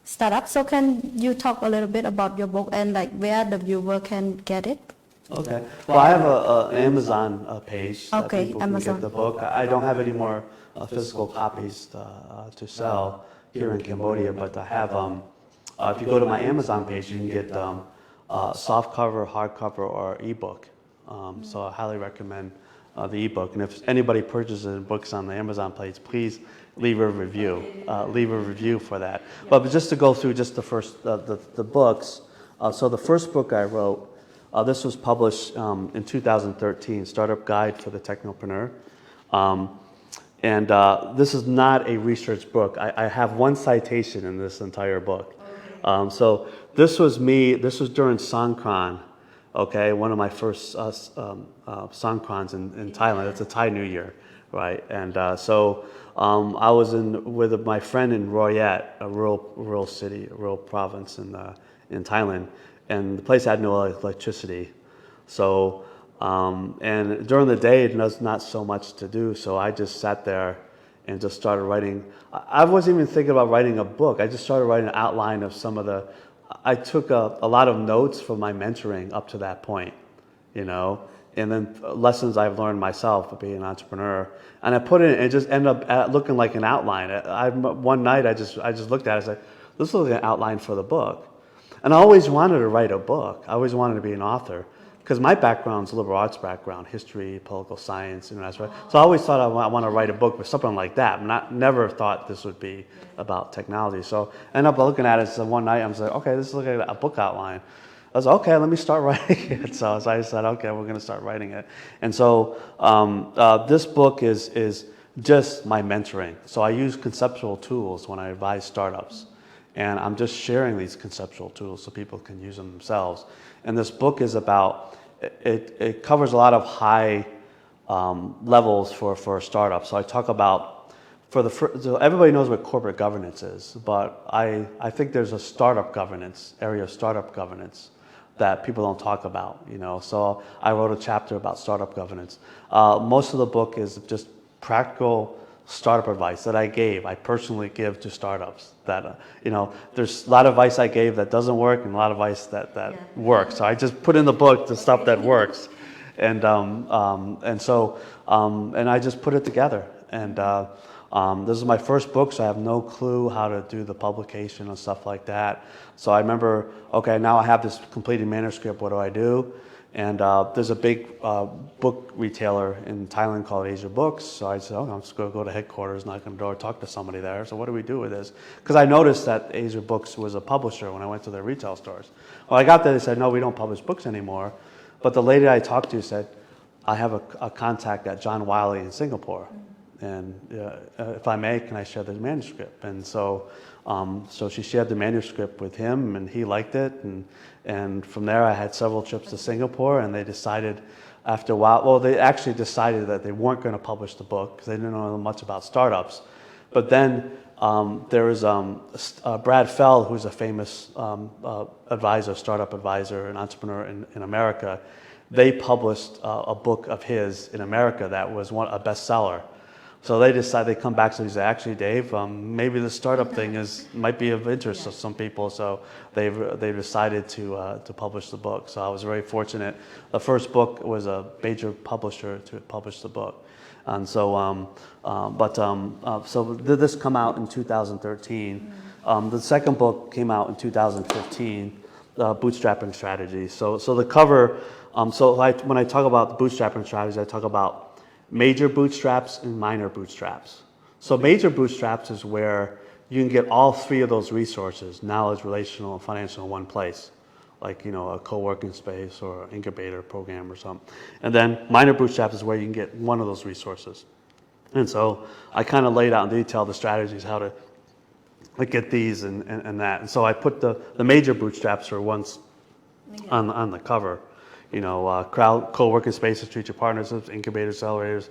Speaker 3: startup. So can you talk a little bit about your book and where the viewer can get it?
Speaker 2: Okay. Well, I have an Amazon page that people can get the book. I don't have any more physical copies to sell here in Cambodia, but I have. If you go to my Amazon page, you can get soft cover, hardcover, or ebook. So I highly recommend the ebook. And if anybody purchases books on the Amazon page, please leave a review. Leave a review for that. But just to go through just the first the books. So the first book I wrote This was published in 2013, Startup Guide for the Technopreneur. This is not a research book. I have one citation in this entire book. So this was me, this was during Songkran, okay, one of my first Songkrans in Thailand. It's a Thai New Year, right? And so I was with my friend in Royat, a rural city, a rural province in Thailand, and the place had no electricity. So, and during the day, there's not so much to do, so I just sat there and just started writing. I wasn't even thinking about writing a book. I just started writing an outline of some of the, I took a lot of notes from my mentoring up to that point, you know, and then lessons I've learned myself of being an entrepreneur. And I put it in, and it just ended up looking like an outline. One night I just looked at it, I said, this looks like an outline for the book. And I always wanted to write a book. I always wanted to be an author. Because my background's a liberal arts background, history, political science, international. So I always thought I want to write a book with something like that. Never thought this would be about technology. So I ended up looking at it. So one night I was like, okay, this is like a book outline. I was like, okay, let me start writing it. So I said, okay, we're going to start writing it. And so this book is just my mentoring. So I use conceptual tools when I advise startups. And I'm just sharing these conceptual tools so people can use them themselves. And this book is about, it covers a lot of high levels for startups. So I talk about, so everybody knows what corporate governance is, but I think there's a startup governance, area of startup governance that people don't talk about, you know. So I wrote a chapter about startup governance. Most of the book is just practical startup advice that I personally give to startups that, you know, there's a lot of advice I gave that doesn't work and a lot of advice that works. So I just put in the book the stuff that works. And I just put it together. And this is my first book, so I have no clue how to do the publication and stuff like that. So I remember, okay, now I have this completed manuscript, what do I do? And there's a big book retailer in Thailand called Asia Books. So I said, I'm just going to go to headquarters, knock on the door, talk to somebody there. So what do we do with this? Because I noticed that Asia Books was a publisher when I went to their retail stores. Well, I got there, they said, no, we don't publish books anymore. But the lady I talked to said, I have a contact at John Wiley in Singapore. And if I may, can I share the manuscript? And so she shared the manuscript with him, and he liked it. And from there, I had several trips to Singapore, and they decided after a while, well, they actually decided that they weren't going to publish the book because they didn't know much about startups. But then there was Brad Feld, who's a famous advisor, startup advisor, an entrepreneur in America. They published a book of his in America that was a bestseller. So they decided, they come back and say, actually, Dave, maybe the startup thing might be of interest to some people. So they decided to publish the book. So I was very fortunate. The first book was a major publisher to publish the book. And so, so did this come out in 2013? The second book came out in 2015, Bootstrapping Strategy. So the cover, when I talk about the bootstrapping strategy, I talk about major bootstraps and minor bootstraps. So major bootstraps is where you can get all three of those resources, knowledge, relational, and financial, in one place, like, you know, a co-working space or an incubator program or something. And then minor bootstraps is where you can get one of those resources. And so I kind of laid out in detail the strategies, how to get these and that. And so I put the major bootstraps are ones on the cover. You know, co-working spaces, strategic partnerships, incubators, accelerators,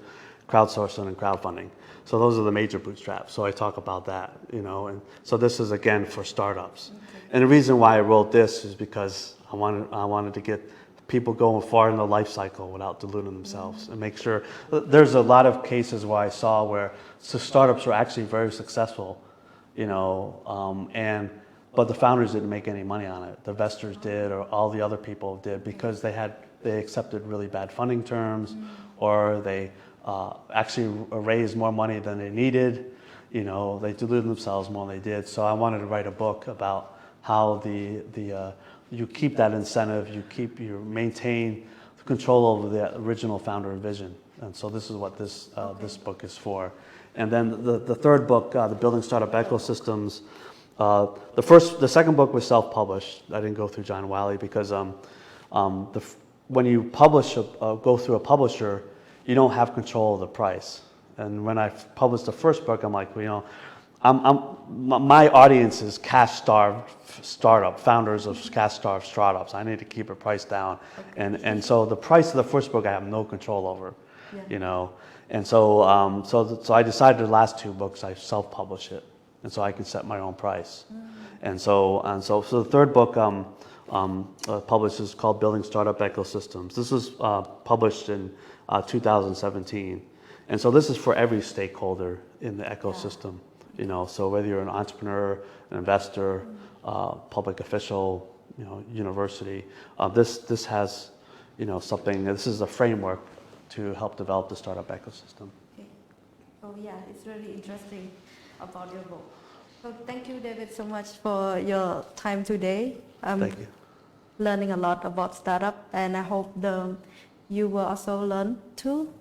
Speaker 2: crowdsourcing, and crowdfunding. So those are the major bootstraps. So I talk about that, you know. And so this is, again, for startups. Okay. And the reason why I wrote this is because I wanted to get people going far in the life cycle without diluting themselves and make sure. There's a lot of cases where I saw where startups were actually very successful, you know, but the founders didn't make any money on it. The investors did, or all the other people did, because they accepted really bad funding terms, or they actually raised more money than they needed. You know, they diluted themselves more than they did. So I wanted to write a book about how you keep that incentive, you maintain control over the original founder vision. And so this is what this book is for. And then the third book, the Building Startup Ecosystems. The second book was self-published. I didn't go through John Wiley because when you publish, go through a publisher, you don't have control of the price. And when I published the first book, I'm like, you know, my audience is cash-starved startup, founders of cash-starved startups. I need to keep the price down. Okay. And so the price of the first book I have no control over, you know. And so, so I decided the last two books I self-publish it. And so I can set my own price. And so the third book published is called Building Startup Ecosystems. This was published in 2017. And so this is for every stakeholder in the ecosystem. You know, so whether you're an entrepreneur, an investor, public official, you know, university, this has, you know, something. This is a framework to help develop the startup ecosystem.
Speaker 3: Okay. So yeah, it's really interesting about your book. So thank you, David, so much for your time today.
Speaker 2: Thank you.
Speaker 3: Learning a lot about startup, and I hope you will also learn too.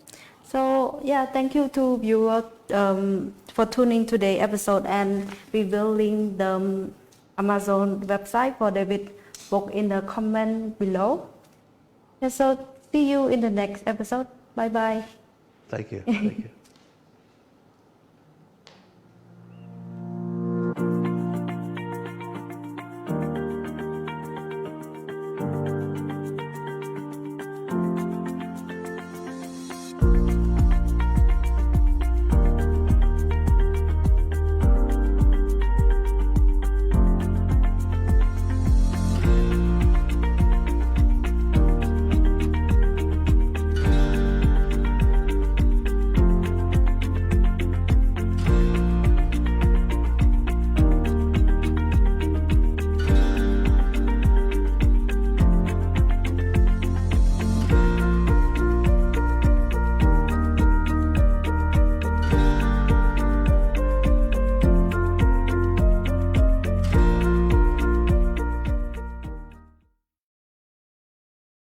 Speaker 3: So yeah, thank you to viewers for tuning today's episode, and we will link the Amazon website for David's book in the comment below. And so see you in the next episode. Bye bye.
Speaker 2: Thank you. Thank you.